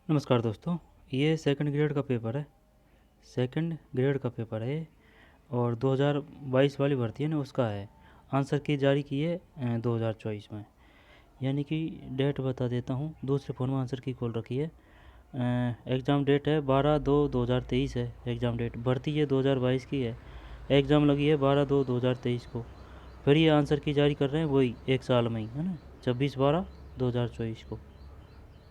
नमस्कार दोस्तों। ये सेकंड ग्रेड का पेपर है। सेकंड ग्रेड का पेपर है और 2022 वाली भर्ती है ना, उसका है। आंसर की जारी की है 2024 में। यानी कि डेट बता देता हूँ। दूसरे फ़ोन में आंसर की कॉल रखी है। एग्ज़ाम डेट है 12/2/2023 है। एग्ज़ाम डेट भर्ती ये 2022 की है। एग्ज़ाम लगी है 12/2/2023 को। फिर ये आंसर की जारी कर रहे हैं वही एक साल में ही, है ना, 26/12/2024 को।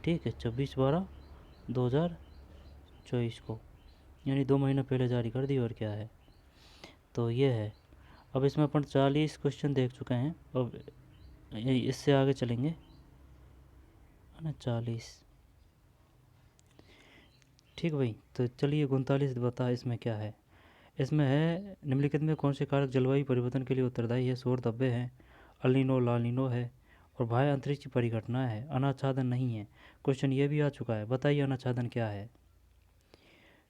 ठीक है, 26/12/2024 को, यानी 2 महीना पहले जारी कर दी। और क्या है, तो ये है। अब इसमें अपन 40 क्वेश्चन देख चुके हैं। अब इससे आगे चलेंगे, है ना, 40। ठीक भाई, तो चलिए 39 बता इसमें क्या है। इसमें है निम्नलिखित में कौन से कारक जलवायु परिवर्तन के लिए उत्तरदायी है। सौर धब्बे हैं, अलिनो लालिनो है, और बाह्य अंतरिक्ष परिघटना है। अनाच्छादन नहीं है। क्वेश्चन ये भी आ चुका है, बताइए अनाच्छादन क्या है।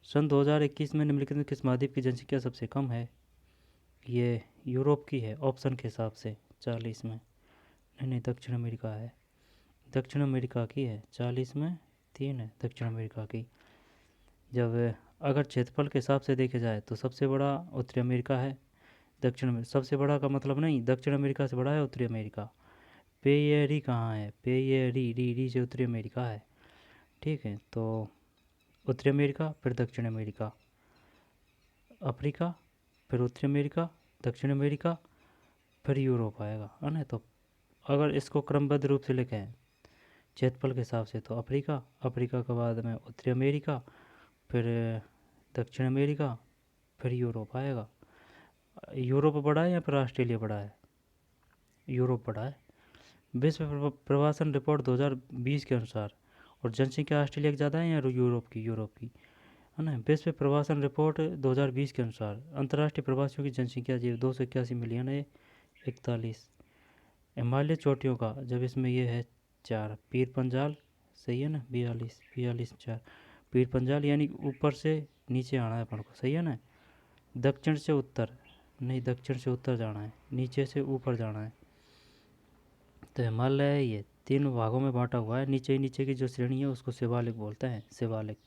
सन 2021 में निम्नलिखित में किस महाद्वीप की जनसंख्या सबसे कम है। ये यूरोप की है ऑप्शन के हिसाब से 40 में। नहीं नहीं, दक्षिण अमेरिका है। दक्षिण अमेरिका की है 40 में। 3 है दक्षिण अमेरिका की। जब अगर क्षेत्रफल के हिसाब से देखे जाए तो सबसे बड़ा उत्तरी अमेरिका है। दक्षिण में सबसे बड़ा का मतलब नहीं, दक्षिण अमेरिका से बड़ा है उत्तरी अमेरिका। पेयरी कहाँ है, पेयरी री री से उत्तरी अमेरिका है। ठीक है, तो उत्तरी अमेरिका, फिर दक्षिण अमेरिका, अफ्रीका, फिर उत्तरी अमेरिका, दक्षिण अमेरिका, फिर यूरोप आएगा, है ना। तो अगर इसको क्रमबद्ध रूप से लिखें क्षेत्रफल के हिसाब से तो अफ्रीका, अफ्रीका के बाद में उत्तरी अमेरिका, फिर दक्षिण अमेरिका, फिर यूरोप आएगा। यूरोप बड़ा है या फिर ऑस्ट्रेलिया बड़ा है। यूरोप बड़ा है। विश्व प्रवासन रिपोर्ट 2020 के अनुसार, और जनसंख्या ऑस्ट्रेलिया की ज़्यादा है या यूरोप की, है ना। विश्व प्रवासन रिपोर्ट 2020 के अनुसार अंतर्राष्ट्रीय प्रवासियों की जनसंख्या जी 281 मिलियन है। 41। हिमालय चोटियों का, जब इसमें ये है 4, पीर पंजाल, सही है ना, 42 42 4, पीर पंजाल यानी ऊपर से नीचे आना है अपन को, सही है ना। दक्षिण से उत्तर नहीं, दक्षिण से उत्तर जाना है, नीचे से ऊपर जाना है। तो हिमालय है ये 3 भागों में बांटा हुआ है। नीचे ही नीचे की जो श्रेणी है उसको शिवालिक बोलते हैं, शिवालिक।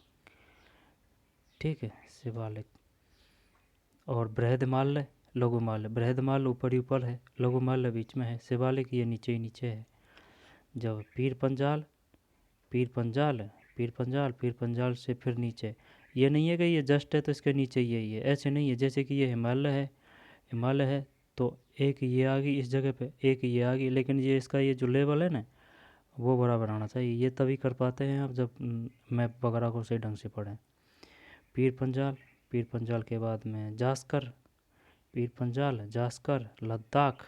ठीक है, शिवालिक। और बृहद हिमालय, लघु हिमालय। बृहद हिमालय ऊपर ही ऊपर है, लघु हिमालय बीच में है, शिवालिक ये नीचे ही नीचे है। जब पीर पंजाल, पीर पंजाल, पीर पंजाल, पीर पंजाल से फिर नीचे। ये नहीं है कि ये जस्ट है तो इसके नीचे यही है, ऐसे नहीं है। जैसे कि ये हिमालय है, हिमालय है, तो एक ये आ गई इस जगह पे, एक ये आ गई, लेकिन ये इसका ये जो लेवल है ना, वो बराबर आना चाहिए। ये तभी कर पाते हैं आप जब मैप वगैरह को सही ढंग से पढ़ें। पीर पंजाल, पीर पंजाल के बाद में जास्कर, पीर पंजाल, जास्कर, लद्दाख,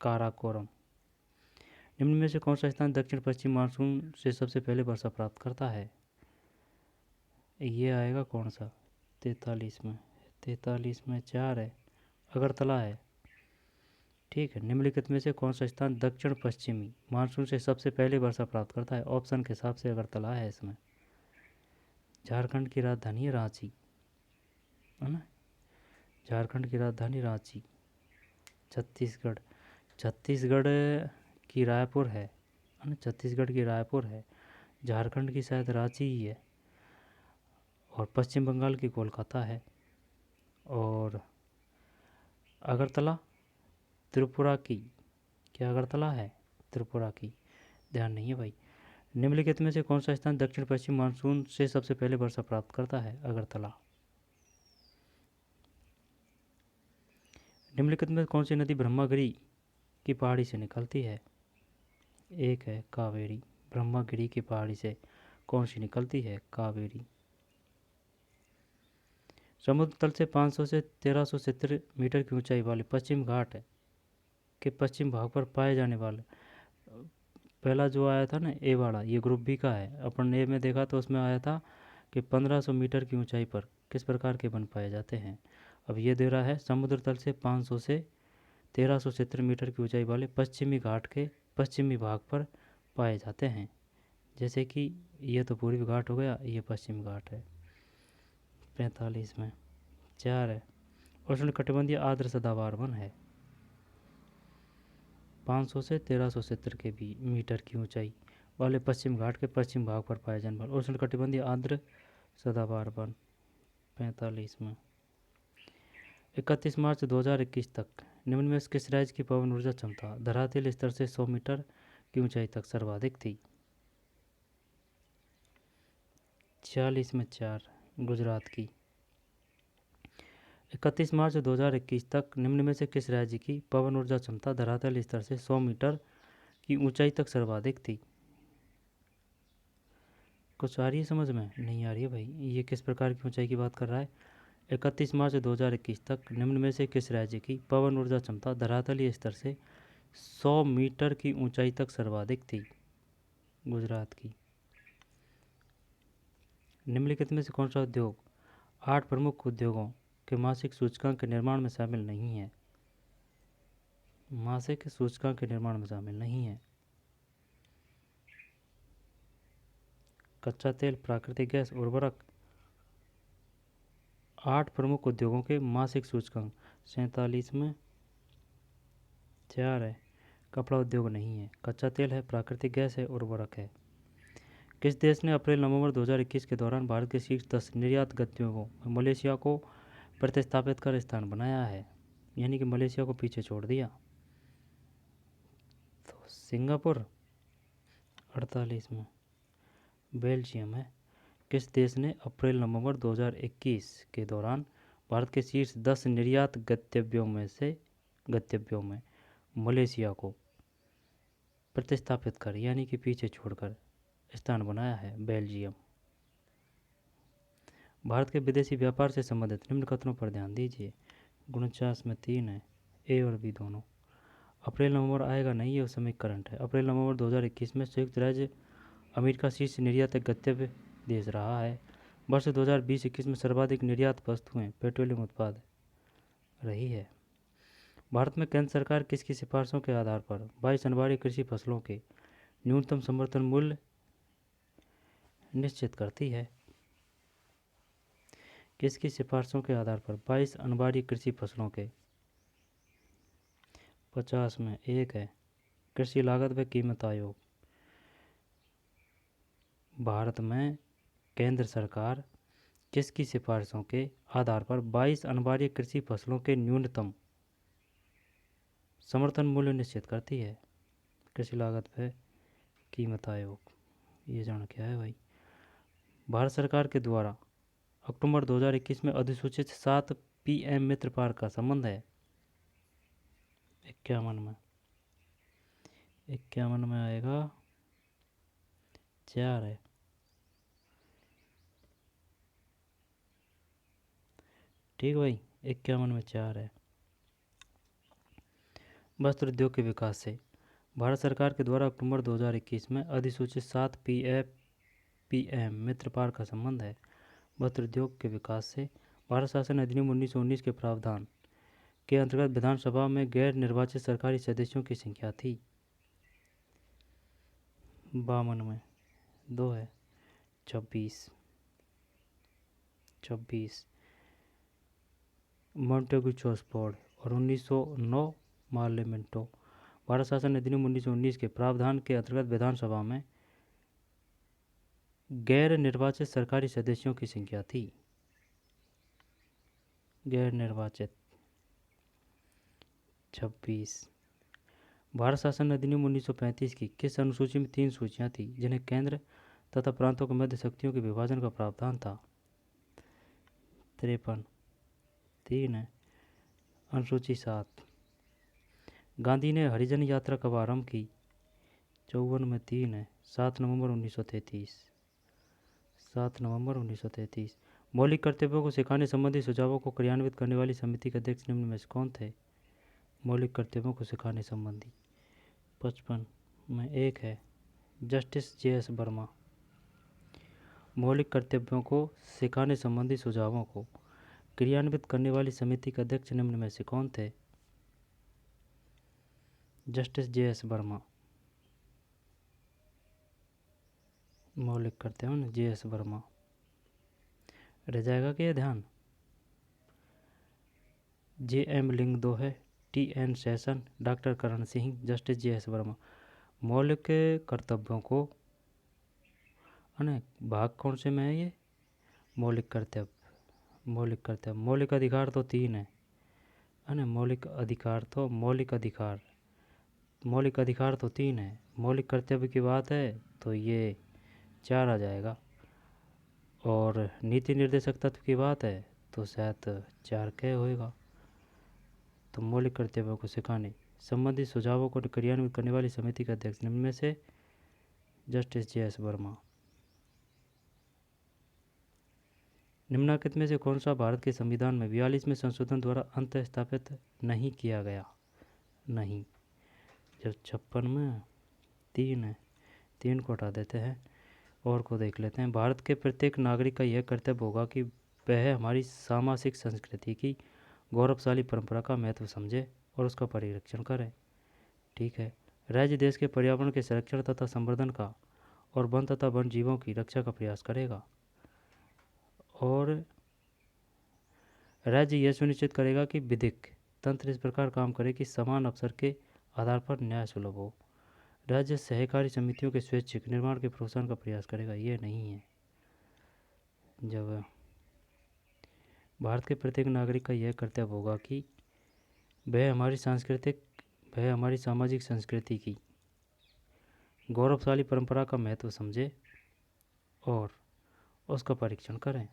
काराकोरम। निम्न में से कौन सा स्थान दक्षिण पश्चिम मानसून से सबसे पहले वर्षा प्राप्त करता है। ये आएगा कौन सा, 43 में। 43 में 4 है, अगरतला है। ठीक है, निम्नलिखित में से कौन सा स्थान दक्षिण पश्चिमी मानसून से सबसे पहले वर्षा प्राप्त करता है। ऑप्शन के हिसाब से अगरतला है इसमें। झारखंड की राजधानी है रांची, है ना। झारखंड की राजधानी रांची। छत्तीसगढ़, छत्तीसगढ़ की रायपुर है ना, छत्तीसगढ़ की रायपुर है। झारखंड की शायद रांची ही है। और पश्चिम बंगाल की कोलकाता है। और अगरतला त्रिपुरा की, क्या अगरतला है त्रिपुरा की, ध्यान नहीं है भाई। निम्नलिखित में से कौन सा स्थान दक्षिण पश्चिम मानसून से सबसे पहले वर्षा प्राप्त करता है। अगरतला। निम्नलिखित में कौन सी नदी ब्रह्मगिरी की पहाड़ी से निकलती है। एक है कावेरी। ब्रह्मगिरी की पहाड़ी से कौन सी निकलती है, कावेरी। समुद्र तल से 500 से 1370 मीटर की ऊंचाई वाले पश्चिम घाट के पश्चिम भाग पर पाए जाने वाले, पहला जो आया था ना ए वाला, ये ग्रुप बी का है। अपन ए में देखा तो उसमें आया था कि 1500 मीटर की ऊंचाई पर किस प्रकार के वन पाए जाते हैं। अब ये दे रहा है समुद्र तल से 500 से 1370 मीटर की ऊंचाई वाले पश्चिमी घाट के पश्चिमी भाग पर पाए जाते हैं। जैसे कि ये तो पूर्वी घाट हो गया, ये पश्चिम घाट है। 45 में 4 है, उष्ण कटिबंधीय आर्द्र सदाबहार वन है। 500 से 1370 के भी मीटर की ऊंचाई वाले पश्चिम घाट के पश्चिम भाग पर पाए जाने वाले उष्णकटिबंधीय आर्द्र सदाबहार वन। 45 में 31 मार्च 2021 तक निम्न में से किस राज्य की पवन ऊर्जा क्षमता धरातल स्तर से 100 मीटर की ऊंचाई तक सर्वाधिक थी? 46 में 4 गुजरात की। 31 मार्च 2021 तक निम्न में से किस राज्य की पवन ऊर्जा क्षमता धरातल स्तर से 100 मीटर की ऊंचाई तक सर्वाधिक थी? कुछ आ रही है समझ में? नहीं आ रही है भाई, ये किस प्रकार की ऊंचाई की बात कर रहा है? 31 मार्च 2021 तक निम्न में से किस राज्य की पवन ऊर्जा क्षमता धरातलीय स्तर से 100 मीटर की ऊंचाई तक सर्वाधिक थी? गुजरात की। निम्नलिखित में से कौन सा उद्योग 8 प्रमुख उद्योगों के मासिक सूचकांक के निर्माण में शामिल नहीं है? मासिक सूचकांक के निर्माण में शामिल नहीं है। कच्चा तेल, प्राकृतिक गैस, उर्वरक। 8 प्रमुख उद्योगों के मासिक सूचकांक 47 में 4 है। कपड़ा उद्योग नहीं है, कच्चा तेल है, प्राकृतिक गैस है, उर्वरक है। किस देश ने अप्रैल नवंबर 2021 के दौरान भारत के शीर्ष 10 निर्यात गंतव्यों में मलेशिया को प्रतिस्थापित कर स्थान बनाया है? यानी कि मलेशिया को पीछे छोड़ दिया। तो सिंगापुर। 48 में बेल्जियम है। किस देश ने अप्रैल नवंबर 2021 के दौरान भारत के शीर्ष 10 निर्यात गंतव्यों में मलेशिया को प्रतिस्थापित कर यानी कि पीछे छोड़कर स्थान बनाया है? बेल्जियम। भारत के विदेशी व्यापार से संबंधित निम्न कथनों पर ध्यान दीजिए। 49 में 3 है, ए और बी दोनों। अप्रैल नवंबर आएगा नहीं, ये समय करंट है। अप्रैल नवंबर 2021 में संयुक्त राज्य अमेरिका शीर्ष निर्यात गंतव्य देश रहा है। वर्ष 2020-21 में सर्वाधिक निर्यात वस्तुएं पेट्रोलियम उत्पाद रही है। भारत में केंद्र सरकार किसकी सिफारिशों के आधार पर 22 अनिवार्य कृषि फसलों के न्यूनतम समर्थन मूल्य निश्चित करती है? किसकी सिफारिशों के आधार पर 22 अनिवार्य कृषि फसलों के? 50 में 1 है, कृषि लागत व कीमत आयोग। भारत में केंद्र सरकार किसकी सिफारिशों के आधार पर 22 अनिवार्य कृषि फसलों के न्यूनतम समर्थन मूल्य निश्चित करती है? कृषि लागत व कीमत आयोग। ये जान क्या है भाई? भारत सरकार के द्वारा अक्टूबर 2021 में अधिसूचित 7 पीएम मित्र पार्क का संबंध है? 51 में आएगा 4 है। ठीक भाई, 51 में 4 है। वस्त्र उद्योग के विकास से भारत सरकार के द्वारा अक्टूबर 2021 में अधिसूचित 7 पीएम मित्र पार्क का संबंध है? वस्त्र उद्योग के विकास से भारत शासन अधिनियम 1919 के प्रावधान के अंतर्गत विधानसभा में गैर निर्वाचित सरकारी सदस्यों की संख्या थी? 52 में 2 है। 26 मॉन्टेगू चॉसफोर्ड और 1909 मार्लेमेंटो। भारत शासन अधिनियम 1919 के प्रावधान के अंतर्गत विधानसभा में गैर निर्वाचित सरकारी सदस्यों की संख्या थी? गैर निर्वाचित 26। भारत शासन अधिनियम 1935 की किस अनुसूची में 3 सूचियां थी जिन्हें केंद्र तथा प्रांतों के मध्य शक्तियों के विभाजन का प्रावधान था? 53 3 है। अनुसूची 7 गांधी ने हरिजन यात्रा कब आरंभ की? 54 में 3 है। 7 नवंबर 1933। 7 नवंबर 1933। मौलिक कर्तव्यों को सिखाने संबंधी सुझावों को क्रियान्वित करने वाली समिति के अध्यक्ष निम्न में से कौन थे? मौलिक कर्तव्यों को सिखाने संबंधी 55 में 1 है, जस्टिस जे.एस. वर्मा। मौलिक कर्तव्यों को सिखाने संबंधी सुझावों को क्रियान्वित करने वाली समिति के अध्यक्ष निम्न में से कौन थे? Justice J S. वर्मा। मौलिक कर्तव्य ना जे.एस. वर्मा। रह जाएगा क्या ध्यान? जे.एम. लिंग 2 है, TN. Seshan, doctor Karan Singh, justice J S. Verma. मौलिक कर्तव्यों को है ना। भाग कौन से में है ये? मौलिक कर्तव्य। मौलिक अधिकार तो 3 है ना। मौलिक अधिकार तो 3 है। मौलिक कर्तव्य की बात है तो ये 4 आ जाएगा। और नीति निर्देशक तत्व की बात है तो शायद 4 कह होएगा। तो मौलिक कर्तव्यों को सिखाने संबंधित सुझावों को क्रियान्वित करने वाली समिति के अध्यक्ष निम्न में से जस्टिस JS वर्मा। निम्नलिखित में से कौन सा भारत के संविधान में 42वें संशोधन द्वारा अंत स्थापित नहीं किया गया? नहीं। जब 56 में 3 है, 3 को हटा देते हैं और को देख लेते हैं। भारत के प्रत्येक नागरिक का यह कर्तव्य होगा कि वह हमारी सामाजिक संस्कृति की गौरवशाली परंपरा का महत्व समझे और उसका परिरक्षण करे। ठीक है। राज्य देश के पर्यावरण के संरक्षण तथा संवर्धन का और वन तथा वन जीवों की रक्षा का प्रयास करेगा। और राज्य यह सुनिश्चित करेगा कि विधिक तंत्र इस प्रकार काम करे कि समान अवसर के आधार पर न्याय सुलभ हो। राज्य सहकारी समितियों के स्वैच्छिक निर्माण के प्रोत्साहन का प्रयास करेगा। ये नहीं है। जब भारत के प्रत्येक नागरिक का यह कर्तव्य होगा कि वह हमारी सामाजिक संस्कृति की गौरवशाली परंपरा का महत्व समझे और उसका परीक्षण करें।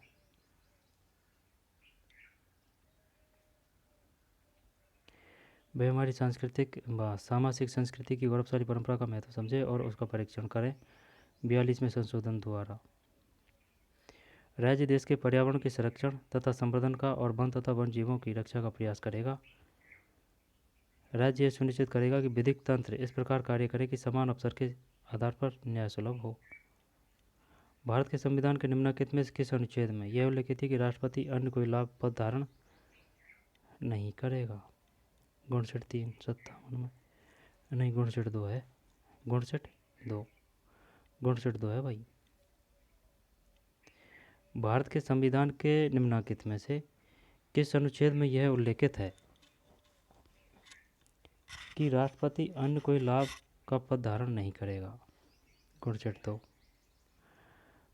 वह हमारी सामाजिक संस्कृति की गौरवशाली परंपरा का महत्व समझे और उसका परीक्षण करें। 42वें संशोधन द्वारा राज्य देश के पर्यावरण के संरक्षण तथा संवर्धन का और वन तथा वन जीवों की रक्षा का प्रयास करेगा। राज्य यह सुनिश्चित करेगा कि विधिक तंत्र इस प्रकार कार्य करे कि समान अवसर के आधार पर न्याय सुलभ हो। भारत के संविधान के निम्नलिखित में किस अनुच्छेद में यह उल्लिखित है कि राष्ट्रपति अन्य कोई लाभ पद धारण नहीं करेगा? 59(3)57 में नहीं, 59(2) है। 59(2) है भाई। भारत के संविधान के निम्नलिखित में से किस अनुच्छेद में यह उल्लेखित है कि राष्ट्रपति अन्य कोई लाभ का पद धारण नहीं करेगा? 59(2).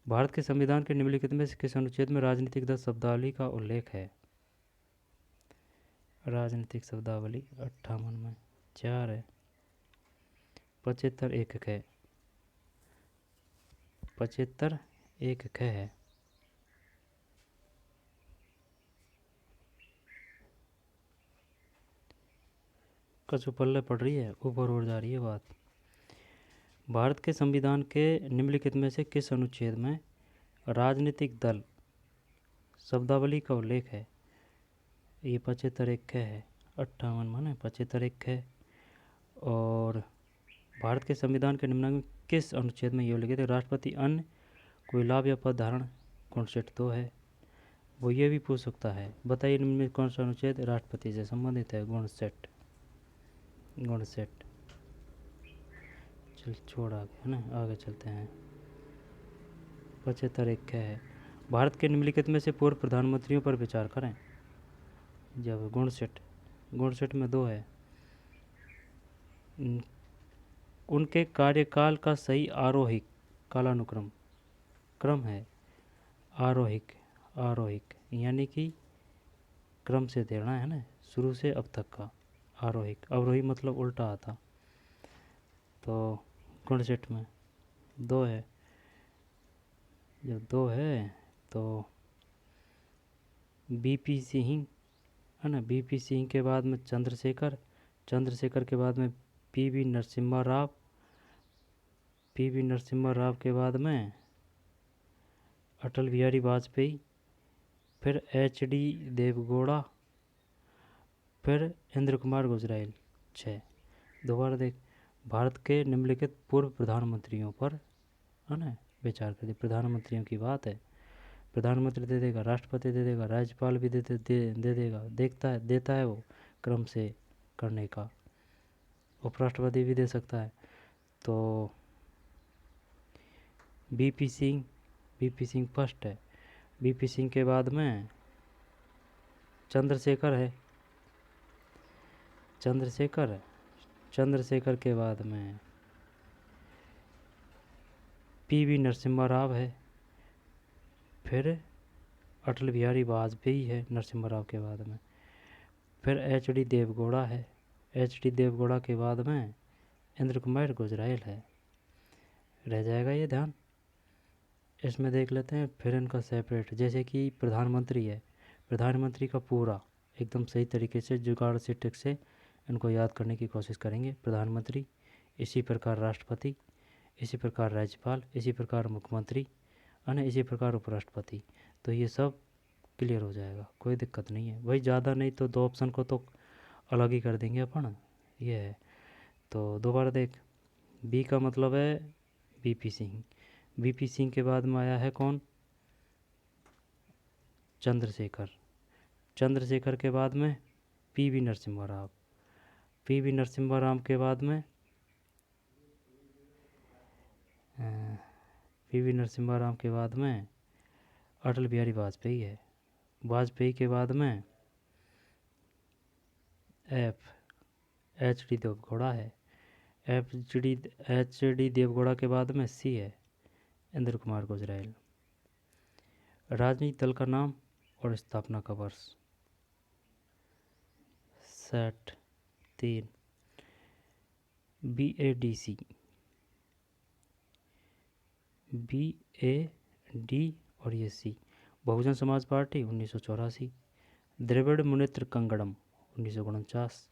भारत के संविधान के निम्नलिखित में से किस अनुच्छेद में राजनीतिक दल शब्दावली का उल्लेख है? राजनीतिक शब्दावली 58 में 4 है। 75 एक है। 75 एक है। कछु पल्ले पड़ रही है, ऊपर उड़ जा रही है बात। भारत के संविधान के निम्नलिखित में से किस अनुच्छेद में राजनीतिक दल शब्दावली का उल्लेख है? ये 75 एक है। 58 में 75 एक है। और भारत के संविधान के निम्न में किस अनुच्छेद में ये उल्लेखित है राष्ट्रपति अन्य कोई लाभ या पद धारण? 59(2) है। वो ये भी पूछ सकता है, बताइए निम्न में कौन सा अनुच्छेद राष्ट्रपति से संबंधित है? 59। चल छोड़ आगे, है ना, आगे चलते हैं। 75 एक है। भारत के निम्नलिखित में से पूर्व प्रधानमंत्रियों पर विचार करें। जब 59 में 2 है। उनके कार्यकाल का सही आरोहिक कालानुक्रम क्रम है आरोहिक यानी कि क्रम से देना है ना, शुरू से अब तक का। आरोहिक, अवरोही मतलब उल्टा आता। तो 59 में 2 है। जब 2 है तो BP सिंह है ना। BP सिंह के बाद में चंद्रशेखर के बाद में PV नरसिम्हा राव के बाद में अटल बिहारी वाजपेयी, फिर HD देवगौड़ा, फिर इंद्र कुमार गुजराल। 6। दोबारा देख, भारत के निम्नलिखित पूर्व प्रधानमंत्रियों पर है ना विचार कर। प्रधानमंत्रियों की बात है। प्रधानमंत्री दे देगा, राष्ट्रपति दे देगा, राज्यपाल भी दे देगा, देता है वो क्रम से करने का। उपराष्ट्रपति भी दे सकता है। तो BP सिंह फर्स्ट है। BP सिंह के बाद में चंद्रशेखर है। चंद्रशेखर के बाद में पीवी नरसिम्हा राव है, फिर अटल बिहारी वाजपेयी है नरसिम्हा राव के बाद में, फिर एच.डी. देवगौड़ा है, एच.डी. देवगौड़ा के बाद में इंद्र कुमार गुजराल है। रह जाएगा ये ध्यान। इसमें देख लेते हैं फिर इनका सेपरेट, जैसे कि प्रधानमंत्री है, प्रधानमंत्री का पूरा एकदम सही तरीके से जुगाड़ से टिक से इनको याद करने की कोशिश करेंगे। प्रधानमंत्री, इसी प्रकार राष्ट्रपति, इसी प्रकार राज्यपाल, इसी प्रकार मुख्यमंत्री, और इसी प्रकार उपराष्ट्रपति। तो ये सब क्लियर हो जाएगा, कोई दिक्कत नहीं है भाई। ज़्यादा नहीं तो 2 ऑप्शन को तो अलग ही कर देंगे अपन, ये है। तो दोबारा देख, बी का मतलब है बीपी सिंह, बीपी सिंह के बाद में आया है कौन, चंद्रशेखर, चंद्रशेखर के बाद में पीवी नरसिम्हा राव, पीवी नरसिम्हा राव के बाद में पीवी नरसिम्हा राव के बाद में अटल बिहारी वाजपेयी है, वाजपेयी के बाद में एच.डी. देवगौड़ा है, एच.डी. देवगौड़ा के बाद में सी है इंद्र कुमार गुजराल। राजनीतिक दल का नाम और स्थापना का वर्ष। सेट 3 BADC, BAD और ये सी। बहुजन समाज पार्टी 1984, द्रविड़ मुनेत्र कंगड़म 1949,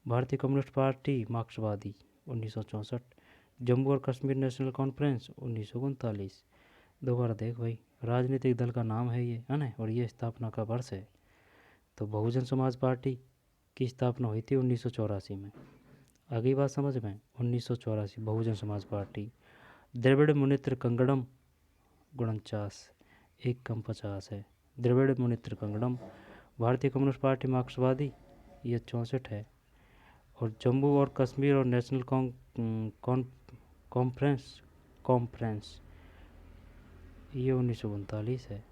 भारतीय कम्युनिस्ट पार्टी मार्क्सवादी 1964, जम्मू और कश्मीर नेशनल कॉन्फ्रेंस 1939। दोबारा देख भाई, राजनीतिक दल का नाम है ये, है ना, और ये स्थापना का वर्ष है। तो बहुजन समाज पार्टी की स्थापना हुई थी 1984 में। आगे बात समझ में, 1984 बहुजन समाज पार्टी। द्रविड़ मुनेत्र कंगड़म 49, 1 कम 50 है, द्रविड़ मुनेत्र कंगड़म। भारतीय कम्युनिस्ट पार्टी मार्क्सवादी ये 64 है, और जम्मू और कश्मीर और नेशनल कॉन्फ्रेंस ये 1939 है।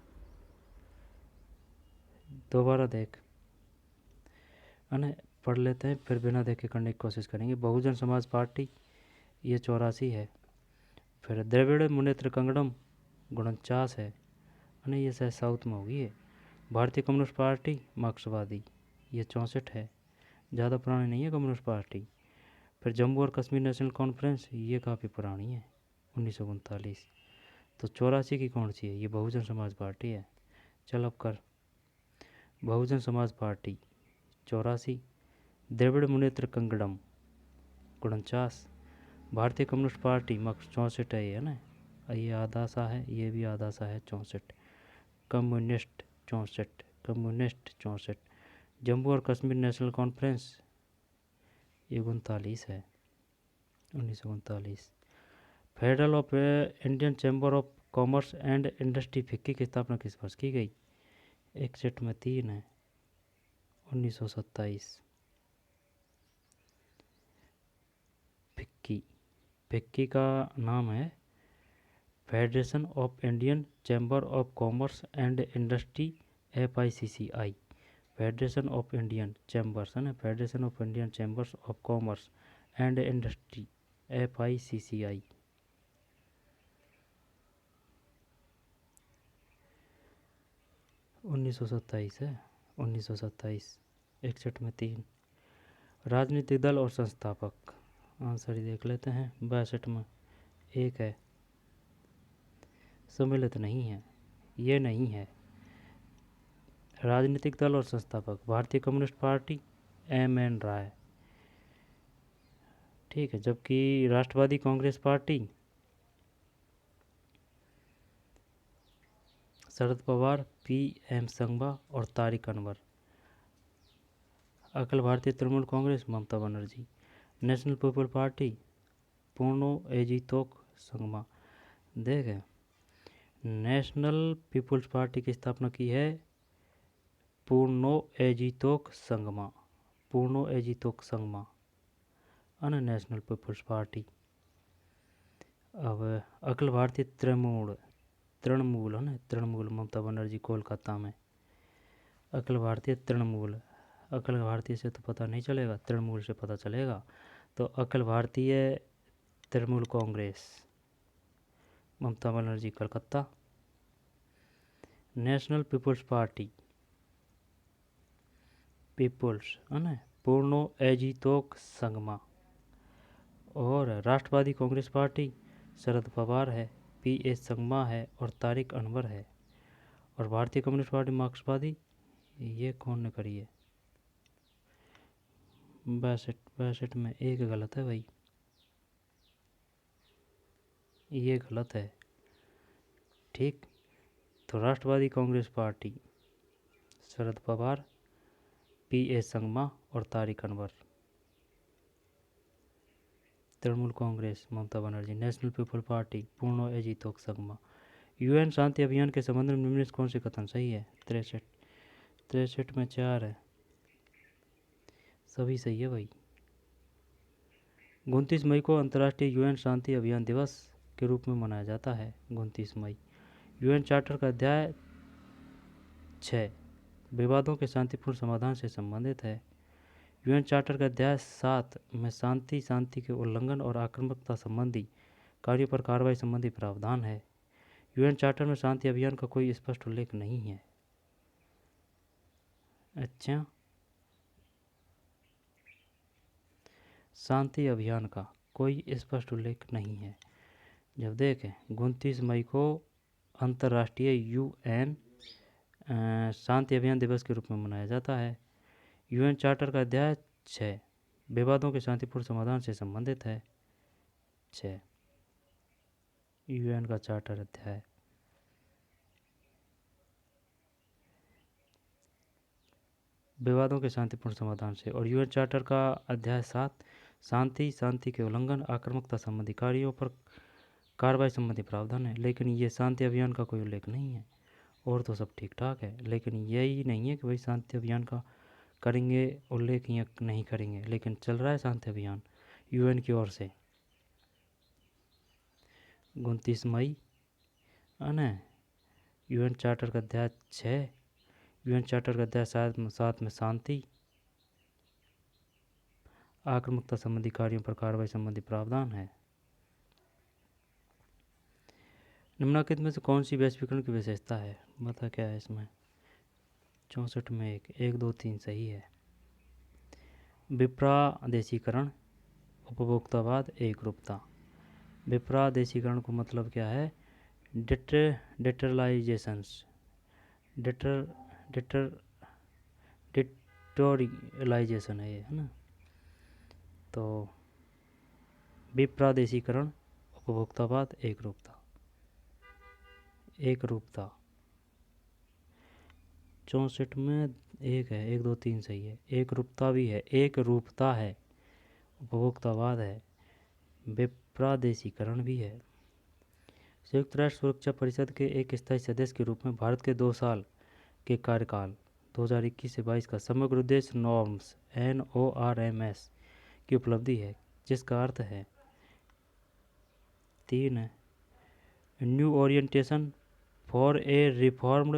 दोबारा देख, है, पढ़ लेते हैं फिर बिना देखे करने की कोशिश करेंगे। बहुजन समाज पार्टी ये 84 है, फिर द्रविड़ मुनेत्र कंगड़म 49 है, ये शायद साउथ में होगी ये। भारतीय कम्युनिस्ट पार्टी मार्क्सवादी ये 64 है, ज़्यादा पुरानी नहीं है कम्युनिस्ट पार्टी। फिर जम्मू और कश्मीर नेशनल कॉन्फ्रेंस ये काफ़ी पुरानी है, 1939। तो 84 की कौन सी है, ये बहुजन समाज पार्टी है। चल अब कर, बहुजन समाज पार्टी 84, द्रविड़ मुनेत्र कंगड़म 49, भारतीय कम्युनिस्ट पार्टी मार्क्स 64 है ये ना, ये आधा सा है, ये भी आधा सा है 64, कम्युनिस्ट 64, कम्युनिस्ट 64। जम्मू और कश्मीर नेशनल कॉन्फ्रेंस ये 39 है, 1939। Federal of Indian chamber of commerce and industry FICCI की स्थापना किस वर्ष की गई, एक सेट में 3 है, 1927। फिक्की, फिक्की का नाम है federation of Indian chamber of commerce and industry, FICCI, federation of Indian chambers है ना, federation of Indian chambers of commerce and industry, FICCI। 1927 है, 1927, 61 में 3। राजनीतिक दल और संस्थापक, आंसर ही देख लेते हैं। 62 में 1 है, सम्मिलित नहीं है, ये नहीं है। राजनीतिक दल और संस्थापक, भारतीय कम्युनिस्ट पार्टी MN राय, ठीक है, जबकि Rashtravadi Congress party Sharad Pawar, PM संघवा और Tariq Anwar. Akhil Bharatiya Trinamool Congress Mamata Banerjee. National people party Purno Agitok Sangma. देखें, नेशनल पीपल्स पार्टी की स्थापना की है Purno Agitok Sangma, Purno Agitok Sangma, national people's party. अब अखिल भारतीय तृणमूल है ना, तृणमूल ममता बनर्जी कोलकाता में। अखिल भारतीय तृणमूल, अखिल भारतीय से तो पता नहीं चलेगा, तृणमूल से पता चलेगा। तो Akhil Bharatiya Trinamool Congress Mamata Banerjee Calcutta. National people's party people's है ना, पूर्णो एजितोक संगमा। और राष्ट्रवादी कांग्रेस पार्टी शरद पवार है, पी ए संगमा है और तारिक अनवर है। और भारतीय कम्युनिस्ट पार्टी मार्क्सवादी, ये कौन ने करी है? 62 में एक गलत है भाई, ये गलत है। ठीक, तो Rashtravadi Congress party Sharad Pawar, P A Sangma और Tariq Anwar. Trinamool Congress Mamata Banerjee. National people party Purno Agitok Sangma. UN शांति अभियान के संबंध में निम्नलिखित कौन से कथन सही है? 63 में 4 है, सभी सही है भाई। 29 मई को अंतर्राष्ट्रीय यूएन शांति अभियान दिवस के रूप में मनाया जाता है। 29 मई। यूएन चार्टर का अध्याय 6 विवादों के शांतिपूर्ण समाधान से संबंधित है। यूएन चार्टर का अध्याय 7 में शांति के उल्लंघन और आक्रामकता संबंधी कार्यों पर कार्रवाई संबंधी प्रावधान है। यूएन चार्टर में शांति अभियान का कोई स्पष्ट उल्लेख नहीं है। अच्छा, शांति अभियान का कोई स्पष्ट उल्लेख नहीं है। जब देखें 29 मई को अंतर्राष्ट्रीय यूएन शांति अभियान दिवस के रूप में मनाया जाता है। यूएन चार्टर का अध्याय 6 विवादों के शांतिपूर्ण समाधान से संबंधित है। 6 यूएन का चार्टर अध्याय। विवादों के शांतिपूर्ण समाधान से। और यूएन चार्टर का अध्याय 7 शांति के उल्लंघन आक्रामकता संबंधी कार्यों पर कार्रवाई संबंधी प्रावधान है। लेकिन ये शांति अभियान का कोई उल्लेख नहीं है। और तो सब ठीक ठाक है, लेकिन यही नहीं है कि भाई शांति अभियान का करेंगे उल्लेख या नहीं करेंगे, लेकिन चल रहा है शांति अभियान यूएन की ओर से। 29 मई है ना। यूएन चार्टर का अध्याय 6, यूएन चार्टर का अध्याय 7 में शांति आक्रामकता संबंधी कार्यों पर कार्रवाई संबंधी प्रावधान है। निम्नलिखित में से कौन सी वैश्वीकरण की विशेषता है? बता क्या है इसमें? 64 में 1 2 3 सही है। विप्रादेशीकरण, उपभोक्तावाद, एकरूपता। विप्रादेशीकरण को मतलब क्या है? डिटेरलाइजेशंस, डिटोरियलाइजेशन है ये, है ना। तो विप्रादेशीकरण, उपभोक्तावाद, एकरूपता। 64 में 1 है, 1 2 3 सही है। एकरूपता भी है, एक रूपता है, उपभोक्तावाद है, विप्रादेशीकरण भी है। संयुक्त राष्ट्र सुरक्षा परिषद के एक स्थायी सदस्य के रूप में भारत के 2 साल के कार्यकाल 2021 से 22 का समग्र उद्देश्य नॉर्म्स NORMS की उपलब्धि है, जिसका अर्थ है 3 है new orientation for a reformed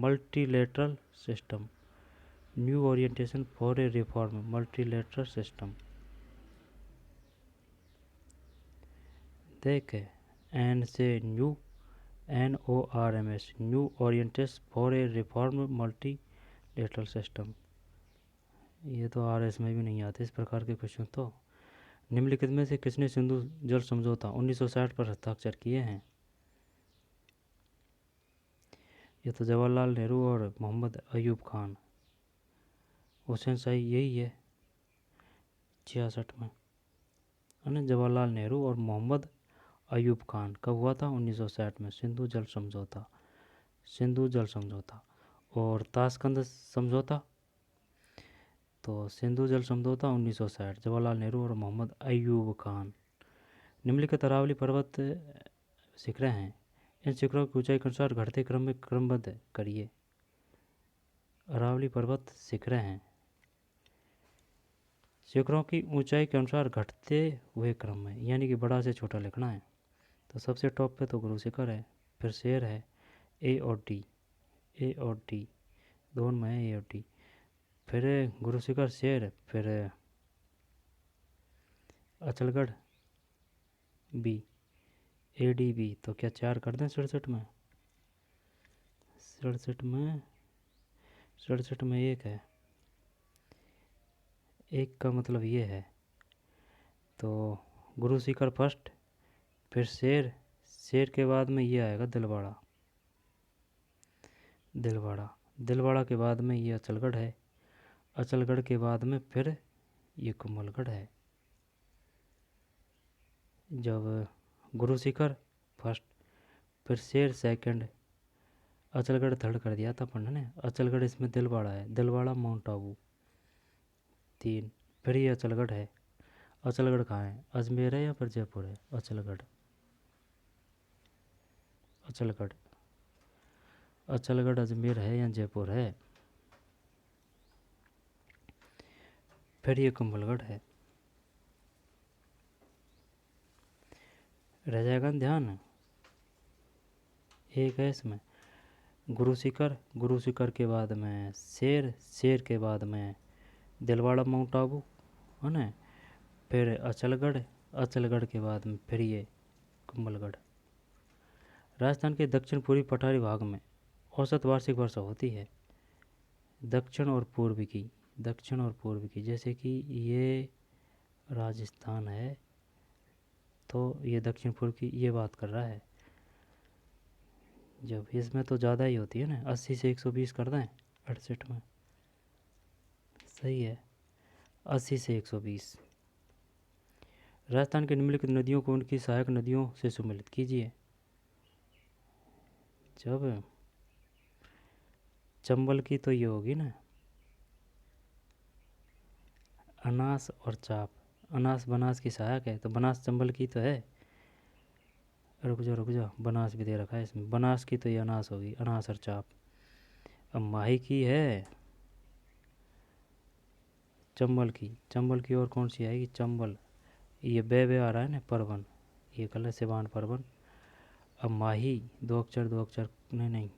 multilateral system. New orientation for a reform multilateral system. देखे एन से new NORMS new orientation for a reform multilateral system. ये तो RS में भी नहीं आते इस प्रकार के क्वेश्चन। तो निम्नलिखित में से किसने सिंधु जल समझौता 1960 पर हस्ताक्षर किए हैं? ये तो जवाहरलाल नेहरू और मोहम्मद अयूब खान। हुसैन शाही यही है 66 में, है ना। जवाहरलाल नेहरू और मोहम्मद अयूब खान। कब हुआ था? 1960 में। सिंधु जल समझौता। और ताशकंद समझौता, तो सिंधु जल समझौता 1960, जवाहरलाल नेहरू और मोहम्मद अयूब खान। निम्नलिखित अरावली पर्वत शिखरें हैं, इन शिखरों की ऊंचाई के अनुसार घटते क्रम में क्रमबद्ध करिए। अरावली पर्वत शिखरें हैं, शिखरों की ऊंचाई के अनुसार घटते हुए क्रम में, यानी कि बड़ा से छोटा लिखना है। तो सबसे टॉप पे तो गुरु शिखर है, फिर शेर है ए और डी दोनों में है, ए और डी। फिर गुरु शिखर, शेर, फिर अचलगढ़ बी, ADB तो क्या 4 कर दें 67 में? 67 में 1 है, 1 का मतलब ये है। तो गुरु शिखर फर्स्ट, फिर शेर, शेर के बाद में ये आएगा दिलवाड़ा, दिलवाड़ा, दिलवाड़ा के बाद में ये अचलगढ़ है, अचलगढ़ के बाद में फिर ये कुंभलगढ़ है। जब गुरु शिखर फर्स्ट, फिर शेर सेकंड, अचलगढ़ थर्ड कर दिया था अपन ने, अचलगढ़ इसमें दिलवाड़ा है, दिलवाड़ा माउंट आबू 3, फिर ये अचलगढ़ है। अचलगढ़ कहाँ है? अजमेर है या फिर जयपुर है? अचलगढ़, अचलगढ़, अचलगढ़ अजमेर है या जयपुर है? फिर ये कुंभलगढ़ है। रह जाएगा ना ध्यान, एक है इसमें गुरु शिखर, गुरु शिखर के बाद में शेर, शेर के बाद में दिलवाड़ा माउंट आबू है ना, फिर अचलगढ़, अचलगढ़ के बाद में फिर ये कुंभलगढ़। राजस्थान के दक्षिण पूर्वी पठारी भाग में औसत वार्षिक वर्षा होती है दक्षिण और पूर्व की, दक्षिण और पूर्व की, जैसे कि ये राजस्थान है तो ये दक्षिण पूर्व की ये बात कर रहा है। जब इसमें तो ज़्यादा ही होती है ना, 80 से 120 कर दें 68 में, सही है 80 से 120। राजस्थान के निम्नलिखित नदियों को उनकी सहायक नदियों से सम्मिलित कीजिए। जब चंबल की तो ये होगी ना अनास और चाप, अनास बनास की सहायक है तो बनास चंबल की तो है। रुक जाओ बनास भी दे रखा है इसमें, बनास की तो ये अनास होगी, अनास और चाप। अब माही की है चंबल की, चंबल की और कौन सी आएगी? चंबल, ये बे आ रहा है ना परवन, ये कल है सिवान परवन। अब माही 2 अक्षर 2 अक्षर, नहीं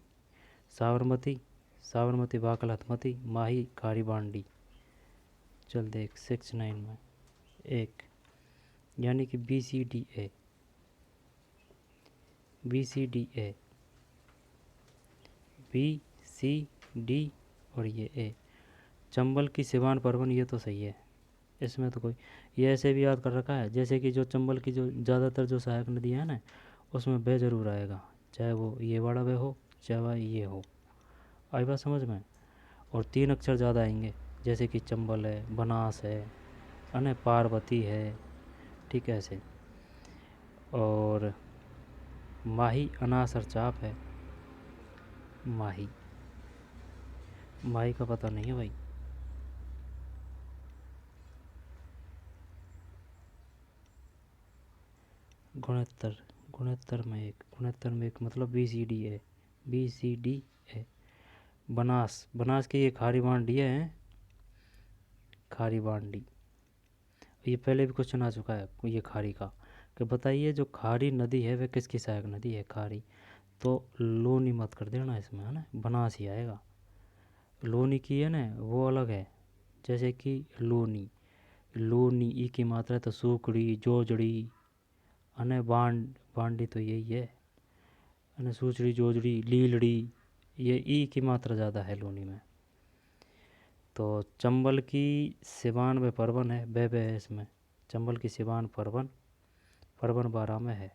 साबरमती, साबरमती बाकल हथमती, माही खारी बांडी। चल देख 69 में 1, यानी कि BCDA, BCDA, BCD और ये A। चंबल की सिवान परवन ये तो सही है, इसमें तो कोई, ये ऐसे भी याद कर रखा है जैसे कि जो चंबल की जो ज़्यादातर जो सहायक नदी है ना उसमें बे ज़रूर आएगा, चाहे वो ये वाला बे हो चाहे वह ये हो। आई बात समझ में? और 3 अक्षर ज़्यादा आएंगे जैसे कि चंबल है, बनास है ना, पार्वती है, ठीक है ऐसे। और माही अनास और चाप है, माही, माही का पता नहीं है भाई। गुणोत्तर, गुणोत्तर में एक मतलब BCDA, BCDA। बनास, बनास की ये खारी बांडी है, खारी बांडी। ये पहले भी क्वेश्चन आ चुका है ये खारी का, कि बताइए जो खारी नदी है वह किसकी सहायक नदी है? खारी, तो लोनी मत कर देना इसमें है ना, बनास ही आएगा। लोनी की है ना वो अलग है, जैसे कि लोनी, लोनी ई की मात्रा तो सूखड़ी जोजड़ी है ना, बांडी तो यही है ना, सूचड़ी जोजड़ी लीलड़ी, ये ई की मात्रा ज़्यादा है लोनी में। तो चंबल की सिवान में परवन है, बे है इसमें, चंबल की सिवान परवन, परवन 12 में है।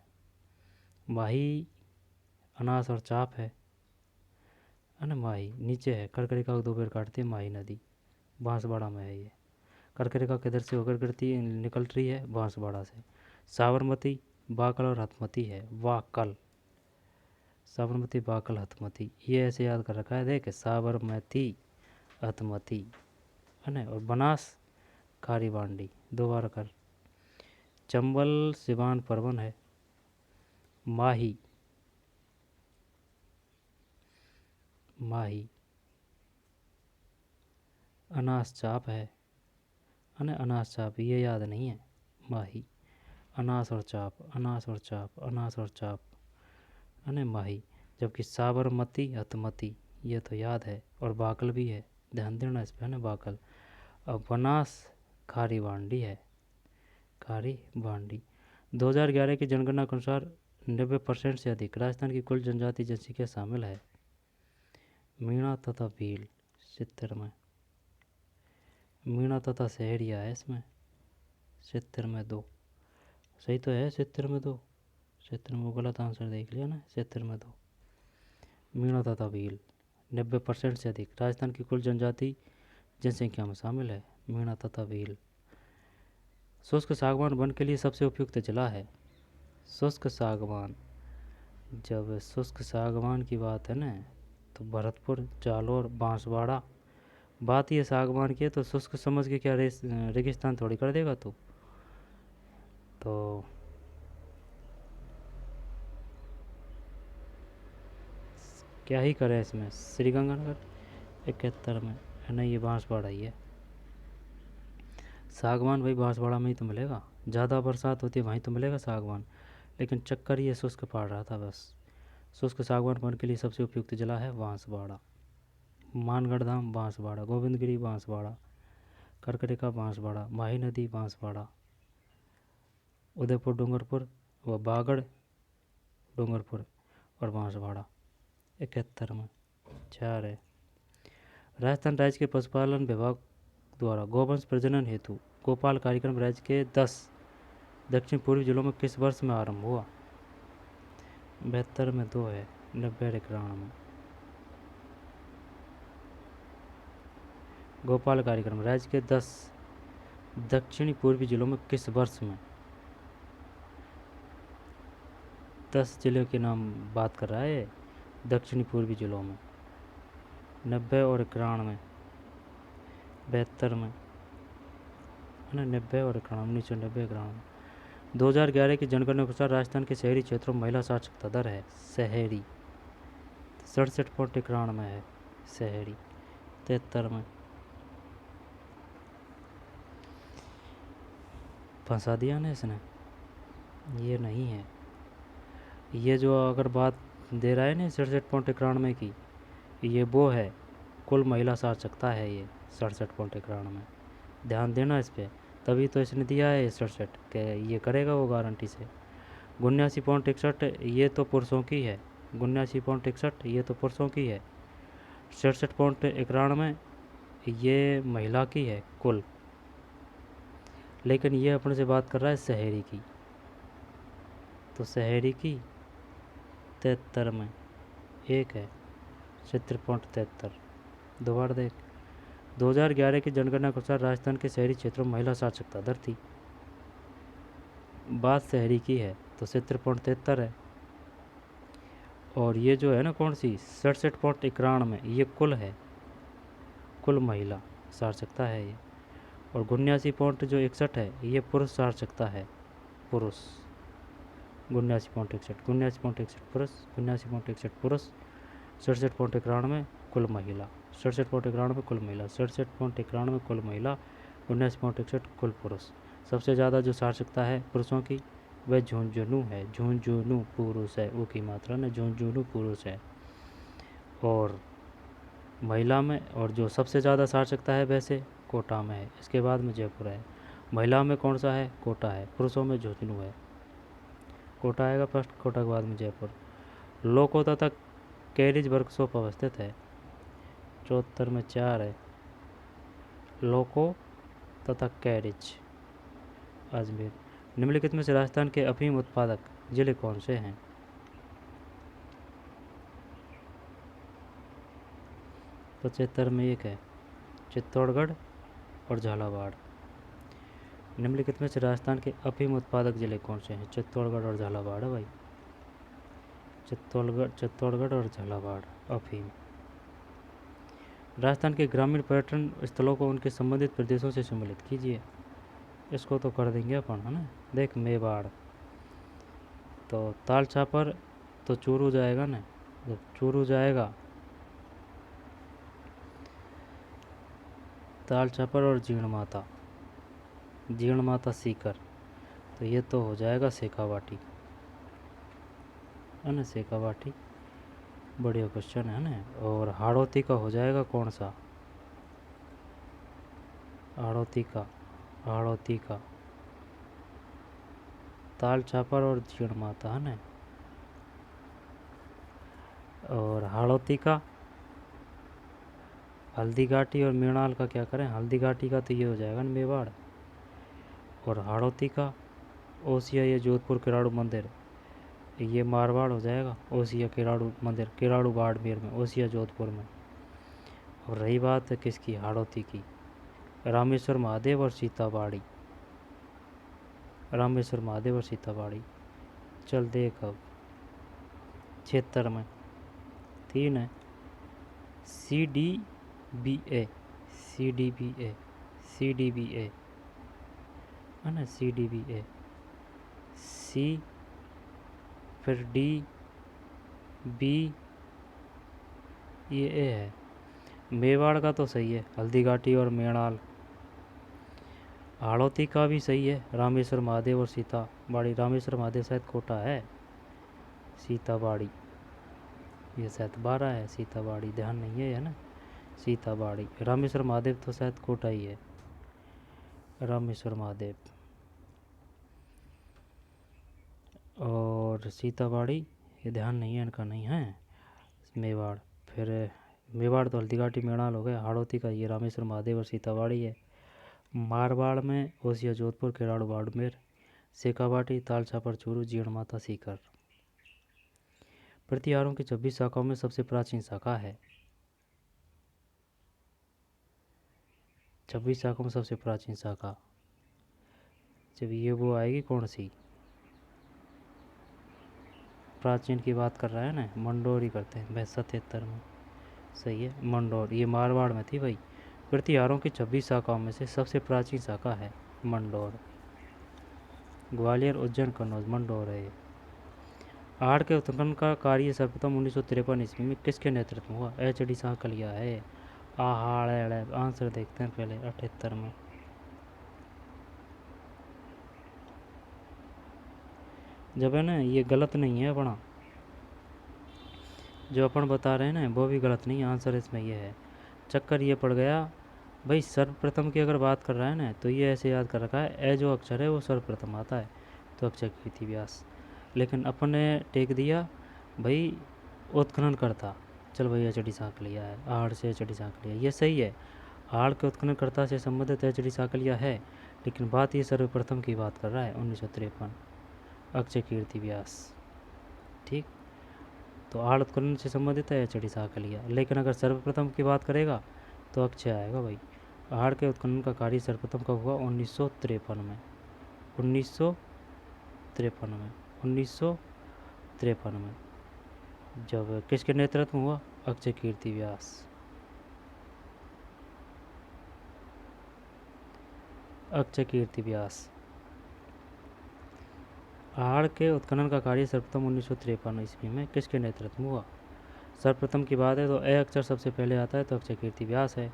माही अनास और चाप है ना, माही नीचे है, करकरिका को 2 बार काटती है माही नदी, बांसवाड़ा में है ये। करकरिका किधर से होकर गिरती निकल रही है? बांसवाड़ा से। साबरमती बाकल और हथमती है, वाकल, साबरमती बाकल हथमती, ये ऐसे याद कर रखा है देख, साबरमती हथमती है ना। और बनास खारी बांडी 2 बार कर। चंबल सिवान परवन है, माही, माही अनास चाप है ना, अनास चाप ये याद नहीं है, माही अनास और चाप, अनास और चाप, अनास और चाप है ना, माही। जबकि साबरमती हथमती ये तो याद है, और बाकल भी है, ध्यान देना इस पर है ना, बाकल। अब बनास खारी बांडी है, खारी बांडी। 2011 की जनगणना के अनुसार 90% से अधिक। राजस्थान की कुल जनजाति जनसंख्या शामिल है। मीणा तथा भील 70 में। मीणा तथा सहरिया है इसमें 70 में 2। सही तो है 70 में 2। 70 में वो गलत आंसर देख लिया ना, 70 में 2। मीणा तथा भील 90% से अधिक। राजस्थान की कुल जनजाति जनसंख्या में शामिल है मीणा तथा भील। शुष्क सागवान वन के लिए सबसे उपयुक्त जिला है। शुष्क सागवान, जब शुष्क सागवान की बात है ना तो भरतपुर, जालौर, बांसवाड़ा। बात ये सागवान की है तो शुष्क समझ के क्या रेगिस्तान थोड़ी कर देगा तू। तो क्या ही करें इसमें, श्रीगंगानगर 71 में। नहीं, ये बांसवाड़ा ही है। सागवान भाई बांसवाड़ा में ही तो मिलेगा, ज़्यादा बरसात होती है वहीं तो मिलेगा सागवान। लेकिन चक्कर ये शुष्क पड़ रहा था बस। शुष्क सागवान वन के लिए सबसे उपयुक्त जिला है बांसवाड़ा। मानगढ़ धाम बांसवाड़ा, गोविंदगिरी बांसवाड़ा, करकरेका बांसवाड़ा, माही नदी बांसवाड़ा, उदयपुर डूंगरपुर व बागड़ डूंगरपुर और बांसवाड़ा 71 में। 4 है। राजस्थान राज्य के पशुपालन विभाग द्वारा गौवंश प्रजनन हेतु गोपाल कार्यक्रम राज्य के 10 दक्षिण पूर्वी जिलों में किस वर्ष में आरंभ हुआ। 72 में 2 है। 90 और 91 में। गोपाल कार्यक्रम राज्य के 10 दक्षिणी पूर्वी जिलों में किस वर्ष में। 10 जिलों के नाम बात कर रहा है दक्षिणी पूर्वी जिलों में। 90 और 91 में। 72 में है ना, 90 और 91, 1990 91। 2011 की जनगणना के अनुसार राजस्थान के शहरी क्षेत्रों में महिला साक्षरता दर है शहरी 67.91 में है शहरी। 73 में। फंसा दिया ना इसने, ये नहीं है। ये जो अगर बात दे रहा है ना 67.91 की, ये वो है कुल महिला साक्षरता है ये 67.91 में। ध्यान देना इस पर, तभी तो इसने दिया है 67 के ये करेगा वो गारंटी से। 79.61 ये तो पुरुषों की है। 79.61 ये तो पुरुषों की है। 67.91 ये महिला की है कुल। लेकिन ये अपने से बात कर रहा है शहरी की, तो शहरी की 73 में 1 है 70.73। दोबारा देख, 2011 की जनगणना के अनुसार राजस्थान के शहरी क्षेत्रों में महिला साक्षरता दर थी, बात शहरी की है तो 70.73 है। और ये जो है ना कौन सी 67.91 में ये कुल है, कुल महिला साक्षरता है ये। और 79.61 है ये पुरुष साक्षरता है, पुरुष 79.61, 79.61 पुरुष, 79.61 पुरुष, 67.91 कुल महिला, 67.91 कुल महिला, 67.91 कुल महिला, 19.61 कुल पुरुष। सबसे ज़्यादा जो साक्षरता है पुरुषों की वह झुंझुनू है। झुंझुनू पुरुष है, वो की मात्रा में झुंझुनू पुरुष है। और महिला में, और जो सबसे ज़्यादा साक्षरता है वैसे कोटा में है, इसके बाद में जयपुर है। महिला में कौन सा है, कोटा है। पुरुषों में झुंझुनू है। कोटा आएगा फर्स्ट, कोटा के बाद में जयपुर। लोको तथा कैरिज वर्कशॉप अवस्थित है। 74 में 4 है। लोको तथा कैरिज अजमेर। निम्नलिखित में से राजस्थान के अफीम उत्पादक जिले कौन से हैं। 75 में 1 है चित्तौड़गढ़ और झालावाड़। निम्नलिखित में से राजस्थान के अफीम उत्पादक जिले कौन से हैं। चित्तौड़गढ़ और झालावाड़ है भाई, चित्तौड़गढ़ और झालावाड़ अफीम। राजस्थान के ग्रामीण पर्यटन स्थलों को उनके संबंधित प्रदेशों से सम्मिलित कीजिए। इसको तो कर देंगे अपन, है ना। देख, मेवाड़ तो ताल छापर तो चूरू जाएगा ना, जब चूरू जाएगा ताल छापर और जीर्ण माता सीकर, तो ये तो हो जाएगा शेखावाटी, है ना, शेखावाटी। बढ़िया क्वेश्चन है ना। और हाड़ौती का हो जाएगा कौन सा, हाड़ौती का ताल छापर और जीर्ण माता, है ना। और हाड़ौती का, हल्दी घाटी और मेणाल का क्या करें, हल्दी घाटी का तो ये हो जाएगा ना मेवाड़, और हाड़ौती का ओसिया ये जोधपुर किराड़ू मंदिर, ये मारवाड़ हो जाएगा। ओसिया किराड़ू मंदिर, किराड़ू बाड़मेर में, ओसिया जोधपुर में। और रही बात किसकी, हाड़ौती की, रामेश्वर महादेव और सीताबाड़ी, रामेश्वर महादेव और सीताबाड़ी। चल देख अब क्षेत्र में 3 है, CDBA, CDBA, CDBA है ना, CDBA, C, फिर D, B, ये A है। मेवाड़ का तो सही है, हल्दी घाटी और मेणाल। हाड़ौती का भी सही है, रामेश्वर महादेव और सीताबाड़ी। रामेश्वर महादेव शायद कोटा है, सीताबाड़ी ये शायद 12 है, सीताबाड़ी ध्यान नहीं है ना, सीताबाड़ी। रामेश्वर महादेव तो शायद कोटा ही है, रामेश्वर महादेव। और सीताबाड़ी ये ध्यान नहीं है, इनका नहीं है। मेवाड़, फिर मेवाड़ तो हल्दी घाटी मेणाल हो गया। हाड़ौती का ये रामेश्वर महादेव और सीताबाड़ी है। मारवाड़ में ओसिया जोधपुर, किराड़ू बाड़मेर, शेखावाटी, तालछापर चूरू, जीण माता सीकर। प्रतिहारों की 26 शाखाओं में सबसे प्राचीन शाखा है, 26 शाखाओं में सबसे प्राचीन शाखा, जब ये वो आएगी कौन सी, प्राचीन की बात कर रहा है ना, मंडोर ही करते हैं भाई 77 में, सही है मंडोर। ये मारवाड़ में थी भाई। प्रतिहारों की 26 शाखाओं में से सबसे प्राचीन शाखा है मंडोर। ग्वालियर, उज्जैन, कन्नौज, मंडोर है ये। आहड़ के उत्खनन का कार्य सर्वप्रथम 1953 ईस्वी में किसके नेतृत्व में हुआ, HD साहकलिया है। आहड़, आंसर देखते हैं पहले 78 में। जब है ना ये गलत नहीं है अपना, जो अपन बता रहे हैं ना वो भी गलत नहीं, आंसर इसमें ये है। चक्कर ये पड़ गया भाई, सर्वप्रथम की अगर बात कर रहा है ना तो ये ऐसे याद कर रखा है, ए जो अक्षर है वो सर्वप्रथम आता है, तो अक्षर कीर्ति व्यास। लेकिन अपन ने टेक दिया भाई उत्खनन करता, चल भाई HD साहकलिया है, आहड़ से HD साहकलिया, ये सही है। आहड़ के उत्खननकर्ता से संबंधित HD साहकलिया है, लेकिन बात ये सर्वप्रथम की बात कर रहा है 1953, अक्षय कीर्ति व्यास। ठीक, तो आहड़ उत्खनन से संबंधित है HD साहकलिया, लेकिन अगर सर्वप्रथम की बात करेगा तो अक्षय आएगा भाई। आहड़ के उत्खनन का कार्य सर्वप्रथम कब हुआ, 1953 में, 1953 में, 1953 में। जब किसके नेतृत्व में हुआ, अक्षय कीर्ति व्यास। अक्षय कीर्ति व्यास। आहड़ के उत्खनन का कार्य सर्वप्रथम 1953 ईस्वी में किसके नेतृत्व में हुआ। सर्वप्रथम की बात है तो ए अक्षर सबसे पहले आता है, तो अक्षय कीर्ति व्यास है।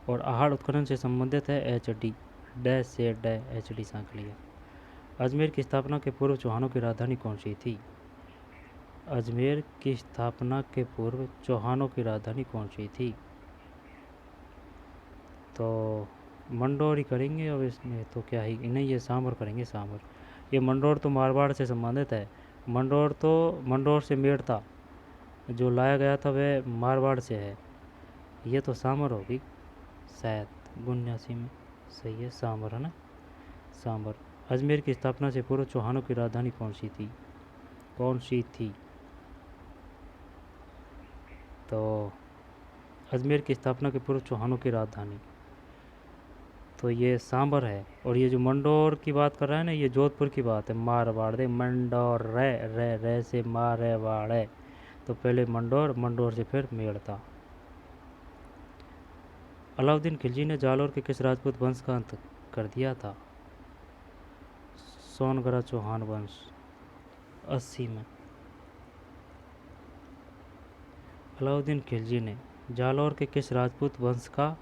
और आहड़ उत्खनन से संबंधित है HD, डैश से डैश HD साहकलिया। अजमेर की स्थापना के पूर्व चौहानों की राजधानी कौन सी थी। अजमेर की स्थापना के पूर्व चौहानों की राजधानी कौन सी थी, तो मंडोर ही करेंगे। अब इसमें तो क्या ही नहीं, ये सांभर करेंगे, सांभर। ये मंडोर तो मारवाड़ से संबंधित है, मंडोर तो मंडोर से मेड़ था, जो लाया गया था वह मारवाड़ से है, ये तो सांभर होगी शायद 79 में, सही है सांभर है ना, सांभर। अजमेर की स्थापना से पूर्व चौहानों की राजधानी कौन सी थी, कौन सी थी, तो अजमेर की स्थापना के पूर्व चौहानों की राजधानी तो ये सांभर है। और ये जो मंडोर की बात कर रहा है ना, ये जोधपुर की बात है, मारवाड़ दे मंडोर, रे से मारवाड़ है, तो पहले मंडोर, मंडोर से फिर मेड़ था। अलाउद्दीन खिलजी ने जालौर के किस राजपूत वंश का अंत कर दिया था, सोनगरा चौहान वंश, 80 में। अलाउद्दीन खिलजी ने जालौर के किस राजपूत वंश का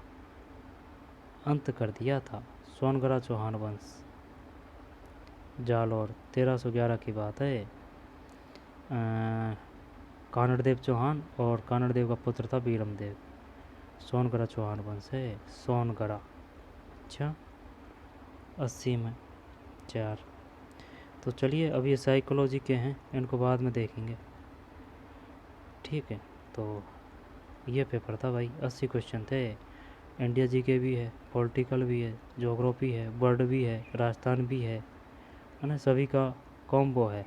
अंत कर दिया था, सोनगरा चौहान वंश, जालौर 1311 की बात है। कानड़देव चौहान, और कानड़देव का पुत्र था बीरमदेव। सोनगरा चौहान वंश है, सोनगरा। अच्छा 80 में 4। तो चलिए अब ये साइकोलॉजी के हैं, इनको बाद में देखेंगे, ठीक है। तो ये पेपर था भाई, 80 क्वेश्चन थे। इंडिया जीके भी है, पॉलिटिकल भी है, ज्योग्राफी है, वर्ड भी है, राजस्थान भी है ना, सभी का कॉम्बो है।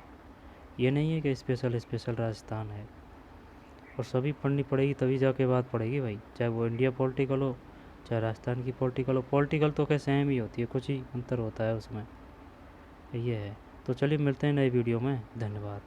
ये नहीं है कि स्पेशल स्पेशल राजस्थान है। और सभी पढ़नी पड़ेगी, तभी जाके बात पड़ेगी भाई, चाहे वो इंडिया पॉलिटिकल हो चाहे राजस्थान की पॉलिटिकल हो। पॉलिटिकल तो कैसे सेम ही होती है, कुछ ही अंतर होता है उसमें। ये है। तो चलिए मिलते हैं नए वीडियो में, धन्यवाद।